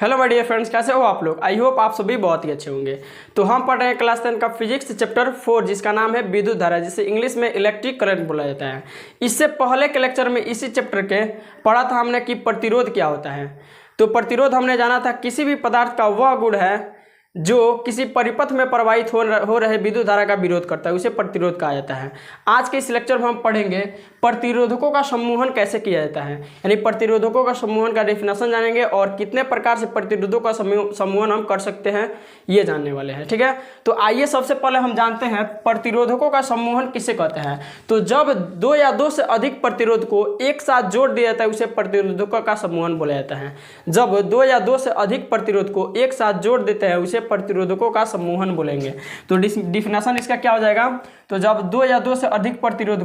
Hello my dear friends, कैसे हो आप लोग। आई होप आप सभी बहुत ही अच्छे होंगे। तो हम पढ़ रहे हैं क्लास 10 का फिजिक्स चैप्टर 4 जिसका नाम है विद्युत धारा, जिसे इंग्लिश में इलेक्ट्रिक करंट बोला जाता है। इससे पहले के लेक्चर में इसी चैप्टर के पढ़ा था हमने कि प्रतिरोध क्या होता है। तो प्रतिरोध हमने जाना था किसी भी पदार्थ का वह गुण है जो किसी परिपथ में प्रवाहित हो रहे विद्युत धारा का विरोध करता है, उसे प्रतिरोध कहा जाता है। आज के इस लेक्चर में हम पढ़ेंगे प्रतिरोधकों का सम्मोहन कैसे किया जाता है, यानी प्रतिरोधकों का सम्मोहन का डेफिनेशन जानेंगे और कितने प्रकार से प्रतिरोधकों का सम्मोहन हम कर सकते हैं ये जानने वाले हैं। ठीक है, तो आइए सबसे पहले हम जानते हैं प्रतिरोधकों का सम्मोहन किसे कहते हैं। तो जब दो या दो से अधिक प्रतिरोध को एक साथ जोड़ दिया जाता है उसे प्रतिरोधकों का सम्मोहन बोला जाता है। जब दो या दो से अधिक प्रतिरोध को एक साथ जोड़ देते हैं उसे प्रतिरोधकों का सम्मोहन बोलेंगे। तो डिफिनेशन इसका क्या हो जाएगा। तो जब दो या दो से अधिक प्रतिरोध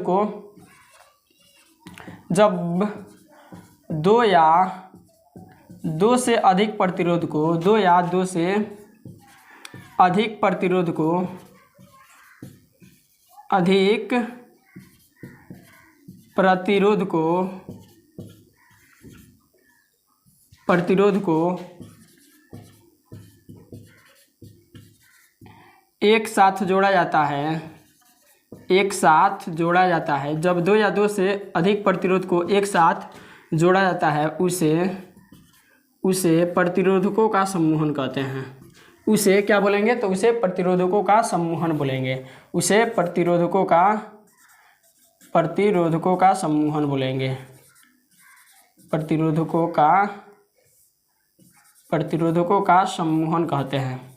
को दो या दो से अधिक प्रतिरोध को एक साथ जोड़ा जाता है, जब दो या दो से अधिक प्रतिरोध को एक साथ जोड़ा जाता है उसे प्रतिरोधकों का सम्मोहन कहते हैं। उसे क्या बोलेंगे, तो उसे प्रतिरोधकों का सम्मोहन बोलेंगे। उसे प्रतिरोधकों का सम्मोहन बोलेंगे। प्रतिरोधकों का सम्मोहन कहते हैं।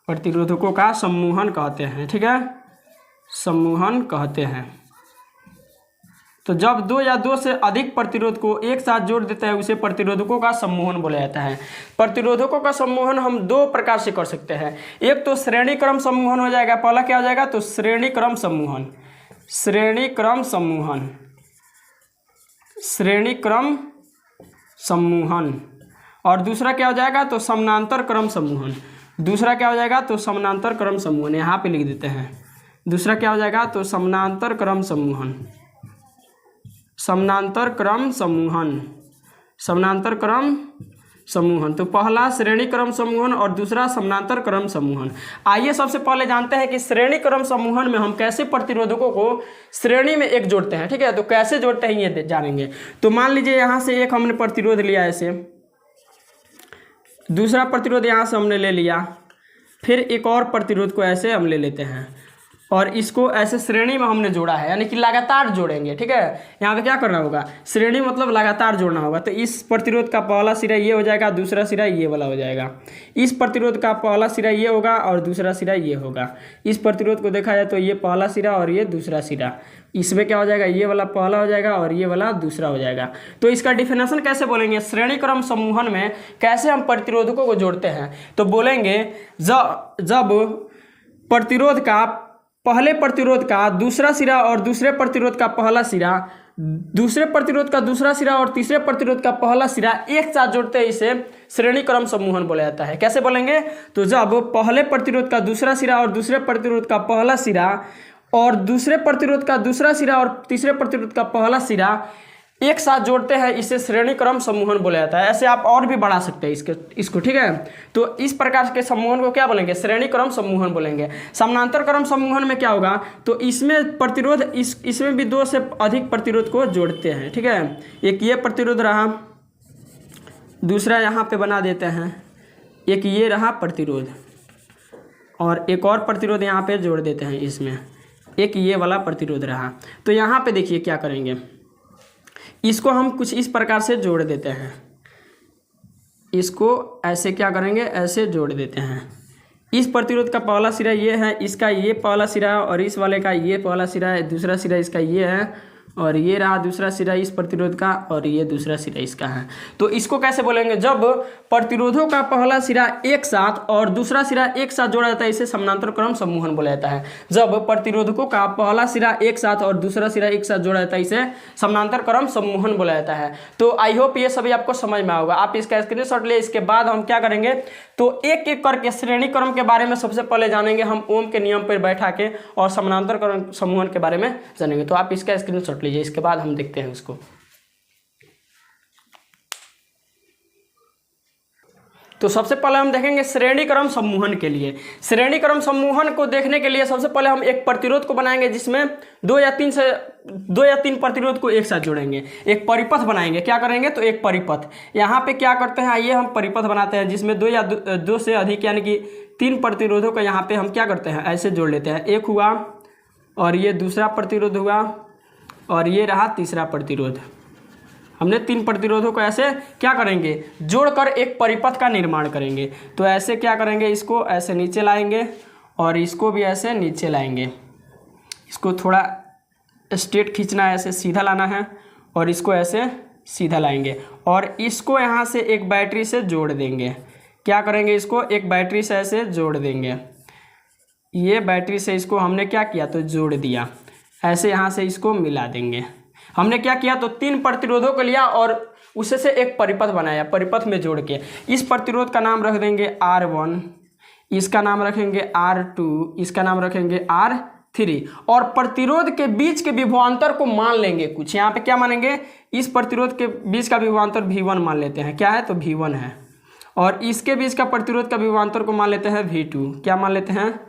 प्रतिरोधकों का सम्मोहन कहते हैं। ठीक है, सम्मोहन कहते हैं। तो जब दो या दो से अधिक प्रतिरोध को एक साथ जोड़ देता है उसे प्रतिरोधकों का सम्मोहन बोला जाता है। प्रतिरोधकों का सम्मोहन हम दो प्रकार से कर सकते हैं। एक तो श्रेणी क्रम सम्मोहन हो जाएगा। पहला क्या हो जाएगा, तो श्रेणी क्रम सम्मोहन। और दूसरा क्या हो जाएगा, तो समानांतर क्रम सम्मोहन। यहाँ पे लिख देते हैं। दूसरा क्या हो जाएगा, तो समानांतर क्रम सम्मोहन। तो पहला श्रेणी क्रम सम्मोहन और दूसरा समानांतर क्रम सम्मोहन। आइए सबसे पहले जानते हैं कि श्रेणी क्रम सम्मोहन में हम कैसे प्रतिरोधकों को श्रेणी में एक जोड़ते हैं। ठीक है, तो कैसे जोड़ते हैं ये जानेंगे। तो मान लीजिए यहाँ से एक हमने प्रतिरोध लिया ऐसे, दूसरा प्रतिरोध यहाँ से हमने ले लिया, फिर एक और प्रतिरोध को ऐसे हम ले लेते हैं और इसको ऐसे श्रेणी में हमने जोड़ा है, यानी कि लगातार जोड़ेंगे। ठीक है, यहाँ पे क्या करना होगा, श्रेणी मतलब लगातार जोड़ना होगा। तो इस प्रतिरोध का पहला सिरा ये हो जाएगा, दूसरा सिरा ये वाला हो जाएगा। इस प्रतिरोध का पहला सिरा ये होगा और दूसरा सिरा ये होगा। इस प्रतिरोध को देखा जाए तो ये पहला सिरा और ये दूसरा सिरा। इसमें क्या हो जाएगा, ये वाला पहला हो जाएगा और ये वाला दूसरा हो जाएगा। तो इसका डिफिनेशन कैसे बोलेंगे, श्रेणी क्रम सम्मोहन में कैसे हम प्रतिरोधकों को जोड़ते हैं। तो बोलेंगे जब प्रतिरोध का पहले प्रतिरोध का दूसरा सिरा और दूसरे प्रतिरोध का पहला सिरा, दूसरे प्रतिरोध का दूसरा सिरा और तीसरे प्रतिरोध का पहला सिरा एक साथ जोड़ते हैं इसे श्रेणी क्रम सम्मोहन बोला जाता है। कैसे बोलेंगे, तो जब पहले प्रतिरोध का दूसरा सिरा और दूसरे प्रतिरोध का पहला सिरा और दूसरे प्रतिरोध का दूसरा सिरा और तीसरे प्रतिरोध का पहला सिरा एक साथ जोड़ते हैं इसे श्रेणी क्रम सम्मोहन बोला जाता है। ऐसे आप और भी बढ़ा सकते हैं इसको। ठीक है, तो इस प्रकार के सम्मोहन को क्या बोलेंगे, श्रेणी क्रम सम्मोहन बोलेंगे। समानांतर क्रम सम्मोहन में क्या होगा, तो इसमें प्रतिरोध इसमें भी दो से अधिक प्रतिरोध को जोड़ते हैं। ठीक है, एक ये प्रतिरोध रहा, दूसरा यहाँ पे बना देते हैं, एक ये रहा प्रतिरोध और एक और प्रतिरोध यहाँ पे जोड़ देते हैं इसमें, एक ये वाला प्रतिरोध रहा। तो यहाँ पे देखिए क्या करेंगे, इसको हम कुछ इस प्रकार से जोड़ देते हैं। इसको ऐसे क्या करेंगे, ऐसे जोड़ देते हैं। इस प्रतिरोध का पहला सिरा ये है, इसका ये पहला सिरा है और इस वाले का ये पहला सिरा है, दूसरा सिरा इसका ये है और ये रहा दूसरा सिरा इस प्रतिरोध का और ये दूसरा सिरा इसका है। तो इसको कैसे बोलेंगे, जब प्रतिरोधों का पहला सिरा एक साथ और दूसरा सिरा एक साथ जोड़ा जाता है इसे समानांतर क्रम सम्मोहन बोला जाता है। जब प्रतिरोधकों का पहला सिरा एक साथ और दूसरा सिरा एक साथ जोड़ा जाता है इसे समानांतर क्रम सम्मोहन बोला जाता है। तो आई होप ये सभी आपको समझ में होगा। आप इसका स्क्रीनशॉट ले, इसके बाद हम क्या करेंगे, तो एक एक करके श्रेणी क्रम के बारे में सबसे पहले जानेंगे हम ओम के नियम पर बैठा के और समानांतर क्रम सम्मोहन के बारे में जानेंगे। तो आप इसका स्क्रीनशॉट लीजिए, इसके बाद हम देखते हैं उसको। तो सबसे पहले हम देखेंगे श्रेणी क्रम सम्मोहन के लिए। श्रेणी क्रम सम्मोहन को देखने के लिए सबसे पहले हम एक प्रतिरोध को बनाएंगे जिसमें 2 या 3 प्रतिरोध को एक साथ जोड़ेंगे, एक परिपथ बनाएंगे। क्या करेंगे तो एक परिपथ। यहाँ पे क्या करते हैं, आइए हम परिपथ बनाते हैं जिसमें 2 या 2 से अधिक यानी कि 3 प्रतिरोधों को यहाँ पे हम क्या करते हैं ऐसे जोड़ लेते हैं। एक हुआ और ये दूसरा प्रतिरोध हुआ और ये रहा तीसरा प्रतिरोध। हमने 3 प्रतिरोधों को ऐसे क्या करेंगे जोड़कर एक परिपथ का निर्माण करेंगे। तो ऐसे क्या करेंगे, इसको ऐसे नीचे लाएंगे और इसको भी ऐसे नीचे लाएंगे। इसको थोड़ा स्ट्रेट खींचना है, ऐसे सीधा लाना है और इसको ऐसे सीधा लाएंगे और इसको यहाँ से एक बैटरी से जोड़ देंगे। क्या करेंगे, इसको एक बैटरी से ऐसे जोड़ देंगे। ये बैटरी से इसको हमने क्या किया तो जोड़ दिया, ऐसे यहाँ से इसको मिला देंगे। हमने क्या किया तो 3 प्रतिरोधों को लिया और उससे से एक परिपथ बनाया, परिपथ में जोड़ के। इस प्रतिरोध का नाम रख देंगे R1, इसका नाम रखेंगे R2, इसका नाम रखेंगे R3 और प्रतिरोध के बीच के विभवांतर को मान लेंगे कुछ। यहाँ पे क्या मानेंगे, इस प्रतिरोध के बीच का विभवांतर V1 मान लेते हैं। क्या है तो V1 है और इसके बीच का प्रतिरोध का विभवांतर को मान लेते हैं V2। क्या मान लेते हैं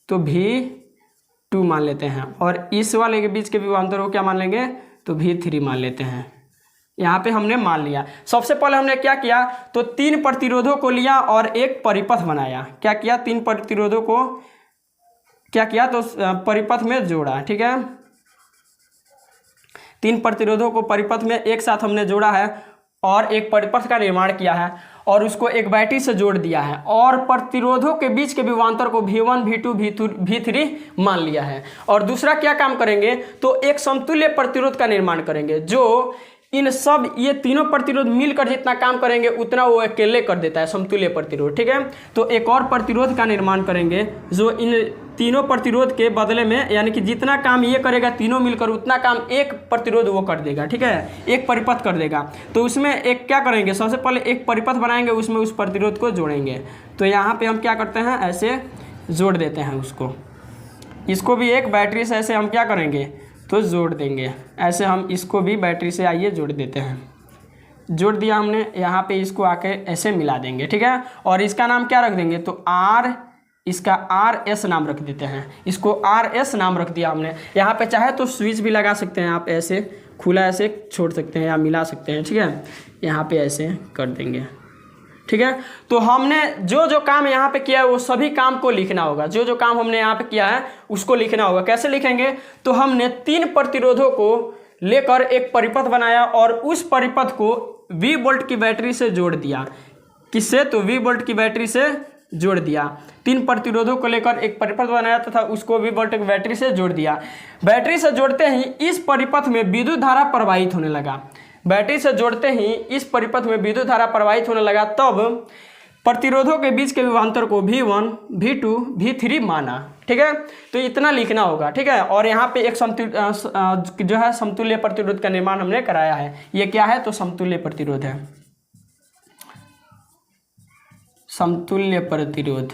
तो V2 मान लेते हैं और इस वाले के बीच के विभवांतर को क्या मान लेंगे तो V3 मान लेते हैं। यहाँ पे हमने मान लिया। सबसे पहले हमने क्या किया तो 3 प्रतिरोधों को लिया और एक परिपथ बनाया। क्या किया, 3 प्रतिरोधों को क्या किया तो परिपथ में जोड़ा। ठीक है, 3 प्रतिरोधों को परिपथ में एक साथ हमने जोड़ा है और एक परिपथ का निर्माण किया है और उसको एक बैटरी से जोड़ दिया है और प्रतिरोधों के बीच के विभवांतर को V1, V2, V3 मान लिया है। और दूसरा क्या काम करेंगे तो एक समतुल्य प्रतिरोध का निर्माण करेंगे जो इन सब ये तीनों प्रतिरोध मिलकर जितना काम करेंगे उतना वो अकेले कर देता है, समतुल्य प्रतिरोध। ठीक है, तो एक और प्रतिरोध का निर्माण करेंगे जो इन तीनों प्रतिरोध के बदले में यानी कि जितना काम ये करेगा तीनों मिलकर उतना काम एक प्रतिरोध वो कर देगा। ठीक है, एक परिपथ कर देगा। तो उसमें एक क्या करेंगे, सबसे पहले एक परिपथ बनाएंगे, उसमें उस प्रतिरोध को जोड़ेंगे। तो यहाँ पे हम क्या करते हैं ऐसे जोड़ देते हैं उसको। इसको भी एक बैटरी से ऐसे हम क्या करेंगे तो जोड़ देंगे। ऐसे हम इसको भी बैटरी से आइए जोड़ देते हैं। जोड़ दिया हमने, यहाँ पे इसको आके ऐसे मिला देंगे। ठीक है, और इसका नाम क्या रख देंगे तो इसका RS नाम रख देते हैं। इसको RS नाम रख दिया हमने। यहाँ पे चाहे तो स्विच भी लगा सकते हैं आप, ऐसे खुला ऐसे छोड़ सकते हैं या मिला सकते हैं। ठीक है, यहाँ पे ऐसे कर देंगे। ठीक है, तो हमने जो जो काम यहाँ पे किया है वो सभी काम को लिखना होगा। जो जो काम हमने यहाँ पे किया है उसको लिखना होगा। कैसे लिखेंगे तो हमने 3 प्रतिरोधों को लेकर एक परिपथ बनाया और उस परिपथ को V वोल्ट की बैटरी से जोड़ दिया। किससे तो V वोल्ट की बैटरी से जोड़ दिया। 3 प्रतिरोधों को लेकर एक परिपथ बनाया तथा उसको V वोल्ट की बैटरी से जोड़ दिया। बैटरी से जोड़ते ही इस परिपथ में विद्युत धारा प्रवाहित होने लगा। बैटरी से जोड़ते ही इस परिपथ में विद्युत धारा प्रवाहित होने लगा। तब प्रतिरोधों के बीच के विभवांतर को V1, V2, V3 माना। ठीक है, तो इतना लिखना होगा। ठीक है, और यहाँ पे एक समतुल्य प्रतिरोध का निर्माण हमने कराया है। ये क्या है तो समतुल्य प्रतिरोध है। समतुल्य प्रतिरोध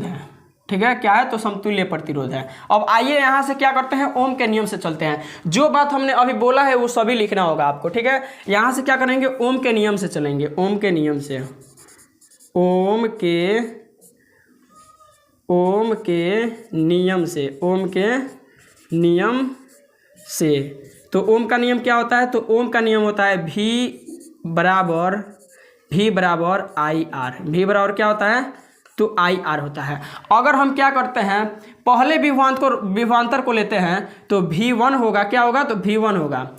है। ठीक है, क्या है तो समतुल्य प्रतिरोध है। अब आइए यहाँ से क्या करते हैं, ओम के नियम से चलते हैं। जो बात हमने अभी बोला है वो सभी लिखना होगा आपको। ठीक है, यहाँ से क्या करेंगे, ओम के नियम से चलेंगे। ओम के नियम से, ओम के नियम से। तो ओम का नियम क्या होता है तो ओम का नियम होता है V बराबर IR। V बराबर क्या होता है तो IR होता है। अगर हम क्या करते हैं पहले विभवांतर को लेते हैं तो V1 होगा। क्या होगा तो V1 होगा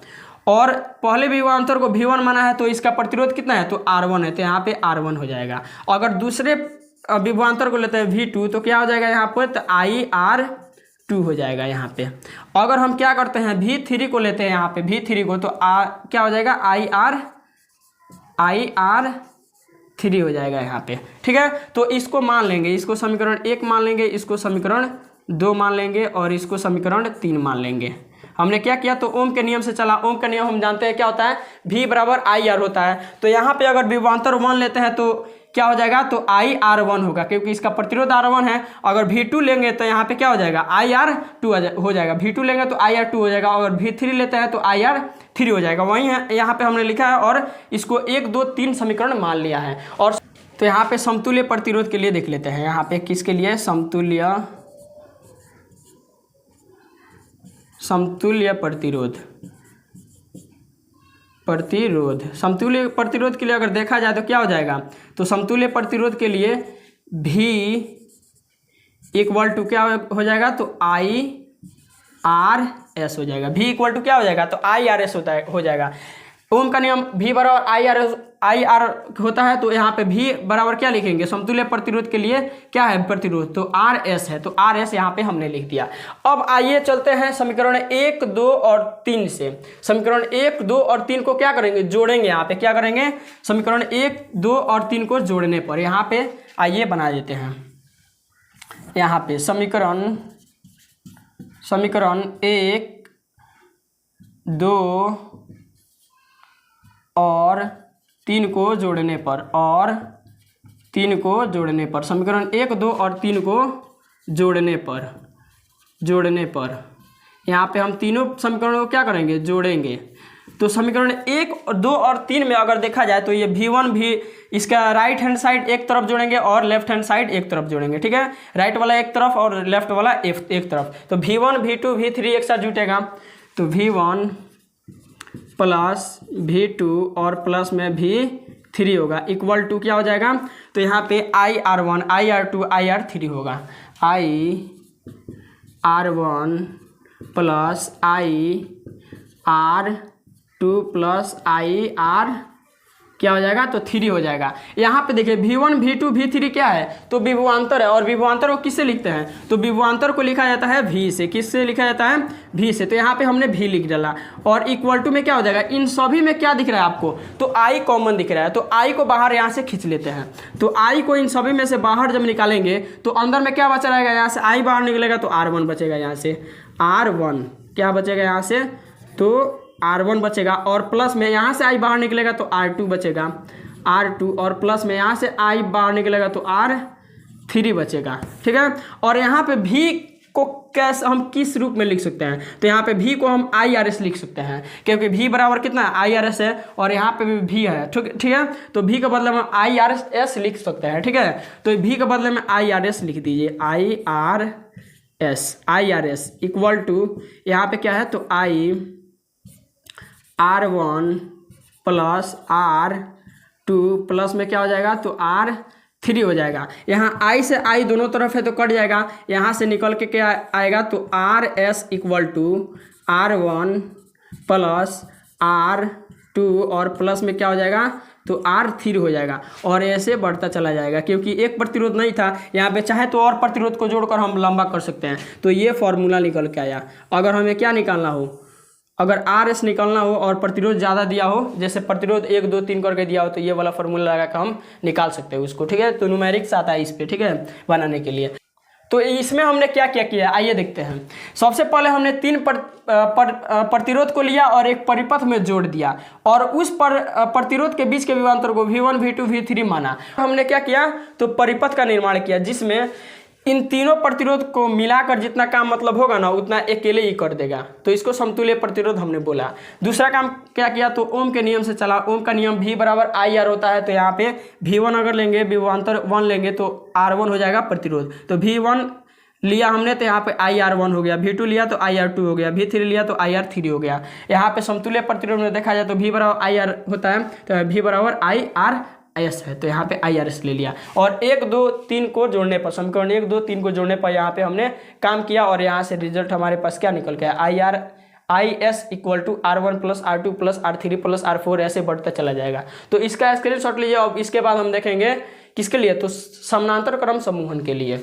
और पहले विभवांतर को V1 माना है तो इसका प्रतिरोध कितना है तो R1 है, तो यहाँ पे R1 हो जाएगा। अगर दूसरे विभवांतर को लेते हैं V2 तो क्या हो जाएगा यहाँ पर तो IR2 हो जाएगा यहाँ पे। अगर हम क्या करते हैं V3 को लेते हैं यहाँ पे V3 को तो क्या हो जाएगा IR3 हो जाएगा यहाँ पे। ठीक है, तो इसको मान लेंगे, इसको समीकरण 1 मान लेंगे, इसको समीकरण 2 मान लेंगे और इसको समीकरण 3 मान लेंगे। हमने क्या किया तो ओम के नियम से चला। ओम का नियम हम जानते हैं क्या होता है V बराबर IR होता है। तो यहाँ पे अगर विभवांतर 1 लेते हैं तो क्या हो जाएगा, तो IR1 होगा, क्योंकि इसका प्रतिरोध R1 है। अगर V2 लेंगे तो यहाँ पे क्या हो जाएगा, IR2 हो जाएगा। V2 लेंगे तो IR2 हो जाएगा। अगर V3 लेते हैं तो IR3 हो जाएगा। वही है यहाँ पे हमने लिखा है और इसको 1 2 3 समीकरण मान लिया है। और तो यहाँ पे समतुल्य प्रतिरोध के लिए देख लेते हैं। यहाँ पे किसके लिए, समतुल्य समतुल्य प्रतिरोध के लिए अगर देखा जाए तो क्या हो जाएगा, तो समतुल्य प्रतिरोध के लिए V इक्वल टू क्या हो जाएगा, तो IRS हो जाएगा। V इक्वल टू क्या हो जाएगा, तो IRS हो जाएगा। ओम का नियम V बराबर IR होता है, तो यहाँ पे V बराबर क्या लिखेंगे, समतुल्य प्रतिरोध के लिए क्या है प्रतिरोध, तो RS है, तो RS यहाँ पे हमने लिख दिया। अब आइए चलते हैं समीकरण 1 2 और 3 से। समीकरण 1 2 और 3 को क्या करेंगे, जोड़ेंगे। यहाँ पे क्या करेंगे, समीकरण 1 2 और 3 को जोड़ने पर यहाँ पे आइए बना देते हैं। यहाँ पे समीकरण 1 2 और 3 को जोड़ने पर समीकरण 1 2 और 3 को जोड़ने पर यहाँ पे हम तीनों समीकरणों को क्या करेंगे, जोड़ेंगे। तो समीकरण 1 2 और 3 में अगर देखा जाए तो ये V1 भी इसका राइट हैंड साइड एक तरफ जोड़ेंगे और लेफ्ट हैंड साइड एक तरफ जोड़ेंगे, ठीक है। राइट वाला एक तरफ और लेफ्ट वाला एक तरफ। तो V1 V2 V3 एक साथ जुटेगा, तो V1 प्लस V2 और प्लस में V3 होगा, इक्वल टू क्या हो जाएगा, तो यहाँ पे IR1 IR2 IR3 होगा। IR1 plus IR2 plus IR क्या हो जाएगा, तो 3 हो जाएगा। यहाँ पे देखिए V1 V2 V3 क्या है, तो विभवांतर है। और विभवांतर को किससे लिखते हैं, तो विभवांतर को लिखा जाता है V से। किससे लिखा जाता है, V से। तो यहाँ पे हमने V लिख डाला और इक्वल टू में क्या हो जाएगा, इन सभी में क्या दिख रहा है आपको, तो I कॉमन दिख रहा है। तो I को बाहर यहाँ से खींच लेते हैं। तो I को इन सभी में से बाहर जब निकालेंगे तो अंदर में क्या बचा रहेगा, यहाँ से I बाहर निकलेगा तो R1 बचेगा। यहाँ से R1 क्या बचेगा, यहाँ से तो R1 बचेगा और प्लस में यहाँ से I बाहर निकलेगा तो R2 बचेगा, R2 और प्लस में यहाँ से I बाहर निकलेगा तो R3 बचेगा, ठीक है। और यहाँ पे V को कैसे हम किस रूप में लिख सकते हैं, तो यहाँ पे V को हम IRS लिख सकते हैं, क्योंकि V बराबर कितना IRS है और यहाँ पे भी V है, ठीक है। तो V के बदले में IRS लिख सकते हैं, ठीक है। तो V के बदले में IRS लिख दीजिए, IRS इक्वल टू यहाँ पे क्या है, तो R1 प्लस R2 प्लस में क्या हो जाएगा, तो R3 हो जाएगा। यहाँ I से I दोनों तरफ है तो कट जाएगा, यहाँ से निकल के क्या आएगा, तो RS equal to R1 plus R2 और प्लस में क्या हो जाएगा, तो R3 हो जाएगा। और ऐसे बढ़ता चला जाएगा, क्योंकि एक प्रतिरोध नहीं था यहाँ पे, चाहे तो और प्रतिरोध को जोड़कर हम लंबा कर सकते हैं। तो ये फॉर्मूला निकल के आया। अगर हमें क्या निकालना हो, अगर RS निकालना हो और प्रतिरोध ज़्यादा दिया हो, जैसे प्रतिरोध 1 2 3 करके दिया हो, तो ये वाला फॉर्मूला लगा कर हम निकाल सकते हैं उसको, ठीक है। तो न्यूमेरिक्स आता है इस पे, ठीक है, बनाने के लिए। तो इसमें हमने क्या क्या किया, आइए देखते हैं। सबसे पहले हमने 3 प्रतिरोध को लिया और एक परिपथ में जोड़ दिया और उस प्रतिरोध के बीच के विभवांतर को V1 V2 V3 माना। हमने क्या किया, तो परिपथ का निर्माण किया, जिसमें इन तीनों प्रतिरोध को मिलाकर जितना काम मतलब होगा ना, उतना अकेले ही कर देगा। तो इसको समतुल्य प्रतिरोध हमने बोला। दूसरा काम क्या किया, तो ओम के नियम से चला। ओम का नियम V बराबर IR होता है, तो यहाँ पे V1 अगर लेंगे, विभवांतर 1 लेंगे तो R1 हो जाएगा प्रतिरोध। तो V1 लिया हमने तो यहाँ पे IR1 हो गया, V2 लिया तो IR2 हो गया, V3 लिया तो IR3 हो गया। यहाँ पे समतुल्य प्रतिरोध में देखा जाए तो V बराबर IR होता है, तो V बराबर IRS है, तो यहाँ पे IRS ले लिया। और 1 2 3 को जोड़ने पर, समीकरण 1 2 3 को जोड़ने पर यहाँ पे हमने काम किया और यहाँ से रिजल्ट हमारे पास क्या निकल गया, IS equal to R1 plus R2 plus R3 plus R4 ऐसे बढ़ता चला जाएगा। तो इसका स्क्रीनशॉट लीजिए। अब इसके बाद हम देखेंगे किसके लिए, तो समानांतर क्रम समूहन के लिए।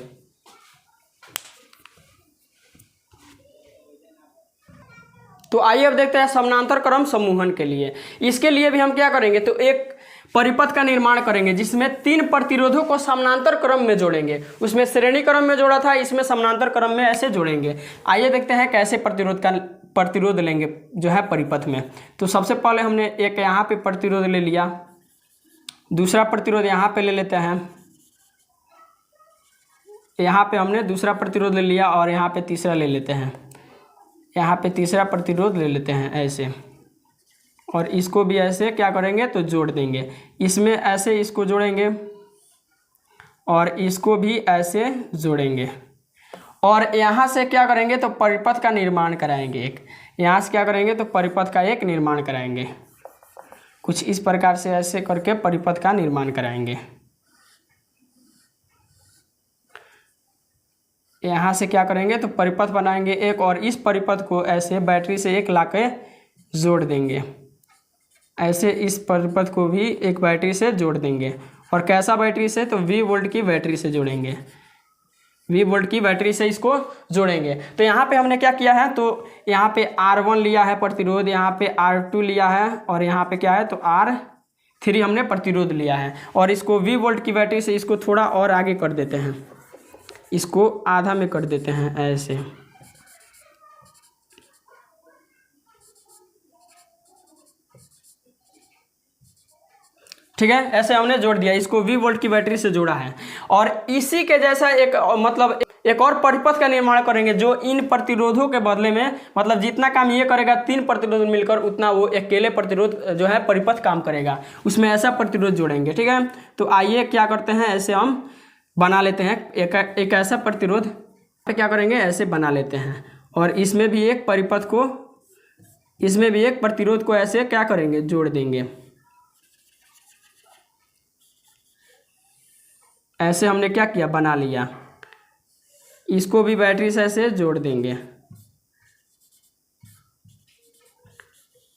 तो आइए अब देखते हैं समानांतर क्रम समूहन के लिए। इसके लिए भी हम क्या करेंगे, तो एक परिपथ का निर्माण करेंगे जिसमें 3 प्रतिरोधों को समानांतर क्रम में जोड़ेंगे। उसमें श्रेणी क्रम में जोड़ा था, इसमें समानांतर क्रम में ऐसे जोड़ेंगे। आइए देखते हैं कैसे प्रतिरोध लेंगे जो है परिपथ में। तो सबसे पहले हमने एक यहाँ पे प्रतिरोध ले लिया, दूसरा प्रतिरोध यहाँ पे ले लेते हैं, यहाँ पे हमने दूसरा प्रतिरोध ले लिया और यहाँ पे तीसरा ले लेते हैं, यहाँ पे तीसरा प्रतिरोध ले लेते हैं ऐसे, और इसको भी ऐसे क्या करेंगे तो जोड़ देंगे, इसमें ऐसे इसको जोड़ेंगे और इसको भी ऐसे जोड़ेंगे, और यहाँ से क्या करेंगे तो परिपथ का निर्माण कराएंगे एक, यहाँ से क्या करेंगे तो परिपथ का एक निर्माण कराएंगे, कुछ इस प्रकार से ऐसे करके परिपथ का निर्माण कराएंगे। यहाँ से क्या करेंगे तो परिपथ बनाएंगे एक, और इस परिपथ को ऐसे बैटरी से एक लाके जोड़ देंगे, ऐसे इस परिपथ को भी एक बैटरी से जोड़ देंगे, और कैसा बैटरी से तो V वोल्ट की बैटरी से जोड़ेंगे, V वोल्ट की बैटरी से इसको जोड़ेंगे। तो यहाँ पे हमने क्या किया है तो यहाँ पे R1 लिया है प्रतिरोध, यहाँ पे R2 लिया है, और यहाँ पे क्या है तो R3 हमने प्रतिरोध लिया है, और इसको V वोल्ट की बैटरी से इसको थोड़ा और आगे कर देते हैं, इसको आधा में कर देते हैं ऐसे, ठीक है। ऐसे हमने जोड़ दिया, इसको V वोल्ट की बैटरी से जोड़ा है, और इसी के जैसा एक मतलब एक और परिपथ का निर्माण करेंगे जो इन प्रतिरोधों के बदले में, मतलब जितना काम ये करेगा 3 प्रतिरोध मिलकर उतना वो अकेले प्रतिरोध जो है परिपथ काम करेगा, उसमें ऐसा प्रतिरोध जोड़ेंगे, ठीक है। तो आइए क्या करते हैं, ऐसे हम बना लेते हैं एक ऐसा प्रतिरोध, तो क्या करेंगे ऐसे बना लेते हैं, और इसमें भी एक परिपथ को, इसमें भी एक प्रतिरोध को ऐसे क्या करेंगे जोड़ देंगे, ऐसे हमने क्या किया बना लिया, इसको भी बैटरी से ऐसे जोड़ देंगे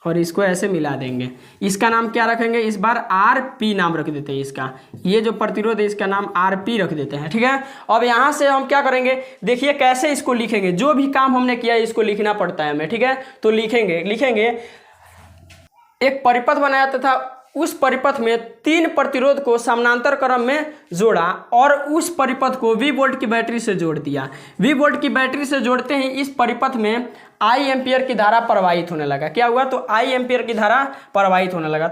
और इसको ऐसे मिला देंगे। इसका नाम क्या रखेंगे इस बार, RP नाम रख देते हैं इसका, ये जो प्रतिरोध है इसका नाम RP रख देते हैं, ठीक है। अब यहाँ से हम क्या करेंगे, देखिए कैसे इसको लिखेंगे, जो भी काम हमने किया है इसको लिखना पड़ता है हमें, ठीक है। तो लिखेंगे एक परिपथ बनाया तथा उस परिपथ में 3 प्रतिरोध को समानांतर क्रम में जोड़ा, और उस परिपथ को V वोल्ट की बैटरी से जोड़ दिया। V वोल्ट की बैटरी से जोड़ते ही इस परिपथ में I एम्पियर की धारा प्रवाहित होने लगा। क्या हुआ तो I एम्पियर की धारा प्रवाहित होने लगा।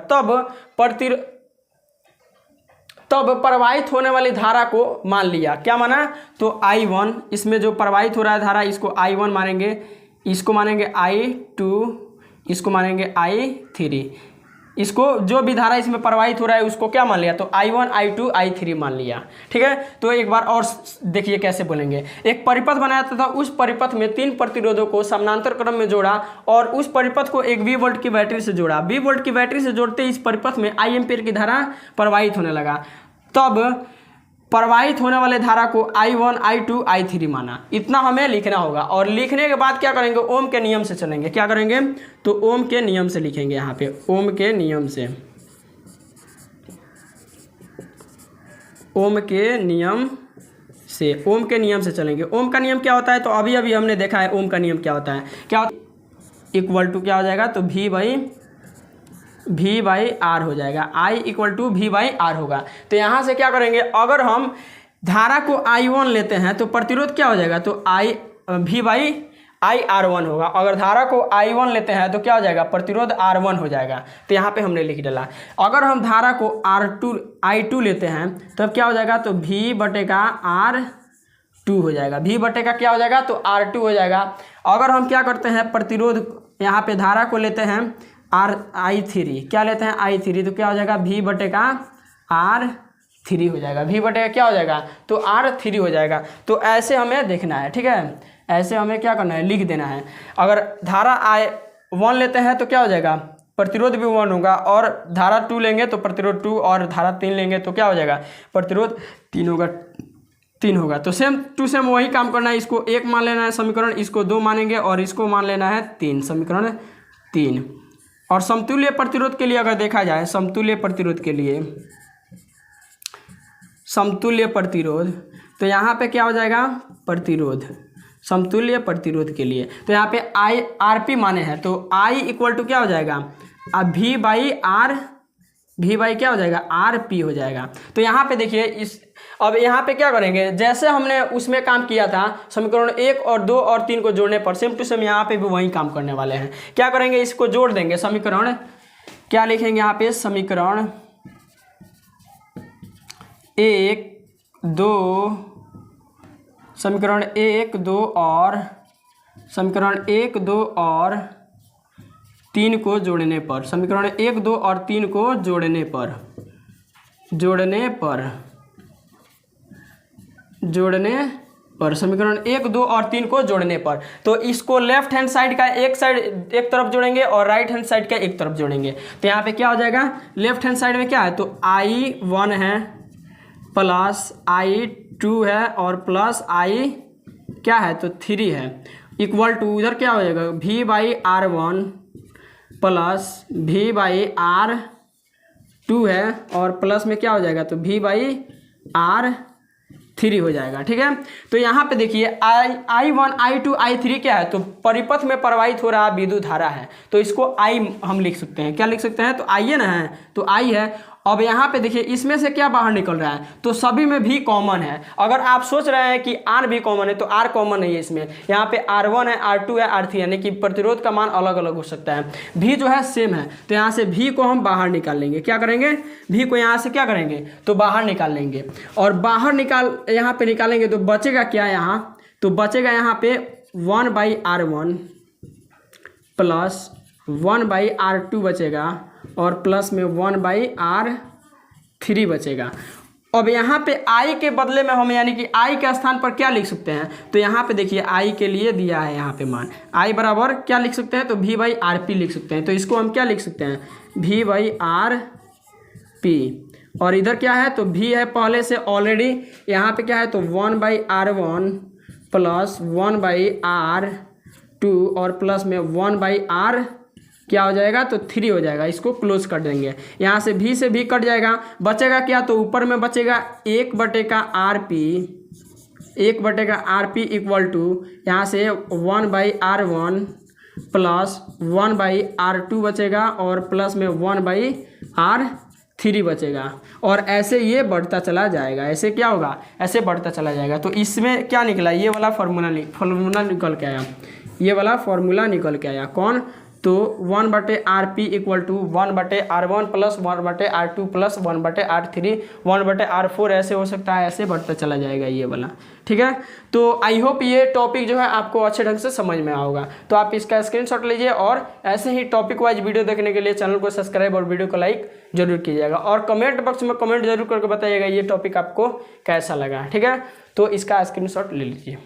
तब प्रवाहित होने वाली धारा को मान लिया, क्या माना तो I1, इसमें जो प्रवाहित हो रहा है धारा इसको I1 मानेंगे, इसको मानेंगे I2, इसको मानेंगे I3, इसको जो भी धारा इसमें प्रवाहित हो रहा है उसको क्या मान लिया तो I1, I2, I3 मान लिया, ठीक है। तो एक बार और देखिए कैसे बोलेंगे, एक परिपथ बनाया तथा उस परिपथ में 3 प्रतिरोधों को समानांतर क्रम में जोड़ा, और उस परिपथ को एक V वोल्ट की बैटरी से जोड़ा। V वोल्ट की बैटरी से जोड़ते इस परिपथ में I एम्पियर की धारा प्रवाहित होने लगा। तब प्रवाहित होने वाले धारा को I1, I2, I3 माना। इतना हमें लिखना होगा, और लिखने के बाद क्या करेंगे ओम के नियम से चलेंगे। क्या करेंगे तो ओम के नियम से लिखेंगे, यहाँ पे ओम के नियम से, ओम के नियम से चलेंगे। ओम का नियम क्या होता है तो अभी हमने देखा है ओम का नियम क्या होता है, इक्वल टू क्या हो जाएगा तो V बाई R हो जाएगा, I equal to V by R होगा। तो यहाँ से क्या करेंगे, अगर हम धारा को I1 लेते हैं तो प्रतिरोध क्या हो जाएगा तो V बाई IR1 होगा। अगर धारा को I1 लेते हैं तो क्या हो जाएगा प्रतिरोध R1 हो जाएगा। तो यहाँ पे हमने लिख डाला। अगर हम धारा को I2 लेते हैं तब क्या हो जाएगा तो V बटेगा R2 हो जाएगा, V बटेगा क्या हो जाएगा तो R2 हो जाएगा। अगर हम क्या करते हैं प्रतिरोध, यहाँ पे धारा को लेते हैं I3, क्या लेते हैं I3, तो क्या हो जाएगा V बटेगा R3 हो जाएगा, V बटेगा क्या हो जाएगा तो R3 हो जाएगा। तो ऐसे हमें देखना है, ठीक है, ऐसे हमें क्या करना है लिख देना है। अगर धारा I1 लेते हैं तो क्या हो जाएगा प्रतिरोध भी 1 होगा, और धारा 2 लेंगे तो प्रतिरोध 2, और धारा 3 लेंगे तो क्या हो जाएगा प्रतिरोध 3 होगा। तो सेम टू सेम वही काम करना है, इसको 1 मान लेना है समीकरण, इसको 2 मानेंगे और इसको मान लेना है 3, समीकरण 3। और समतुल्य प्रतिरोध के लिए अगर देखा जाए, समतुल्य प्रतिरोध तो यहाँ पे क्या हो जाएगा प्रतिरोध, समतुल्य प्रतिरोध के लिए तो यहाँ पे RP माने हैं तो I इक्वल टू क्या हो जाएगा अब V बाई क्या हो जाएगा RP हो जाएगा। तो यहाँ पे देखिए अब यहाँ पे क्या करेंगे, जैसे हमने उसमें काम किया था समीकरण 1 और 2 और 3 को जोड़ने पर, सेम टू सेम यहाँ पे भी वही काम करने वाले हैं। क्या करेंगे इसको जोड़ देंगे, समीकरण क्या लिखेंगे यहाँ पे समीकरण 1 2 समीकरण 1 2 और समीकरण 1 2 और 3 को जोड़ने पर, समीकरण 1 2 और 3 को जोड़ने पर समीकरण 1 2 और 3 को जोड़ने पर, तो इसको लेफ्ट हैंड साइड का एक तरफ जोड़ेंगे और राइट हैंड साइड का एक तरफ जोड़ेंगे। तो यहाँ पे क्या हो जाएगा, लेफ्ट हैंड साइड में क्या है, तो I1 है प्लस I2 है और प्लस I क्या है, तो 3 है, इक्वल टू उधर क्या हो जाएगा V/R1 प्लस V/R2 है और प्लस में क्या हो जाएगा, तो V/R3 हो जाएगा। ठीक है, तो यहाँ पे देखिए I1 I2 I3 क्या है, तो परिपथ में प्रवाहित हो रहा विद्युत धारा है, तो इसको I हम लिख सकते हैं। क्या लिख सकते हैं, तो I है ना, है तो I है। अब यहाँ पे देखिए इसमें से क्या बाहर निकल रहा है, तो सभी में भी कॉमन है। अगर आप सोच रहे हैं कि R भी कॉमन है, तो R कॉमन नहीं है इसमें। यहाँ पे R1 है, R2 है, R3 है, यानी कि प्रतिरोध का मान अलग अलग हो सकता है। V जो है सेम है, तो यहाँ से V को हम बाहर निकाल लेंगे। क्या करेंगे, V को यहाँ से क्या करेंगे, तो बाहर निकाल लेंगे। और बाहर यहाँ पे निकालेंगे तो बचेगा क्या, यहाँ तो बचेगा यहाँ पे 1/R1 प्लस 1/R2 बचेगा और प्लस में 1/R3 बचेगा। अब यहाँ पे I के बदले में हम यानी कि I के स्थान पर क्या लिख सकते हैं, तो यहाँ पे देखिए I के लिए दिया है यहाँ पे मान, I बराबर क्या लिख सकते हैं, तो V/RP लिख सकते हैं। तो इसको हम क्या लिख सकते हैं, V/RP। और इधर क्या है, तो V है पहले से ऑलरेडी, यहाँ पे क्या है, तो 1/R1 प्लस 1/R2 और प्लस में 1/R क्या हो जाएगा, तो 3 हो जाएगा। इसको क्लोज कर देंगे, यहाँ से भी कट जाएगा, बचेगा क्या, तो ऊपर में बचेगा 1/RP इक्वल टू यहाँ से 1/R1 प्लस 1/R2 बचेगा और प्लस में 1/R3 बचेगा। और ऐसे ये बढ़ता चला जाएगा, ऐसे क्या होगा, ऐसे बढ़ता चला जाएगा। तो इसमें क्या निकला, ये वाला फार्मूला निकल के आया, ये वाला फार्मूला निकल के आया। कौन, तो 1/RP equal to 1/R1 plus 1/R2 plus 1/R3 1/R4, ऐसे हो सकता है, ऐसे बढ़ता चला जाएगा ये वाला। ठीक है, तो आई होप ये टॉपिक जो है आपको अच्छे ढंग से समझ में आओगा। तो आप इसका स्क्रीनशॉट लीजिए और ऐसे ही टॉपिक वाइज वीडियो देखने के लिए चैनल को सब्सक्राइब और वीडियो को लाइक जरूर कीजिएगा। और कमेंट बॉक्स में कमेंट जरूर करके बताइएगा ये टॉपिक आपको कैसा लगा। ठीक है, तो इसका स्क्रीनशॉट ले लीजिए।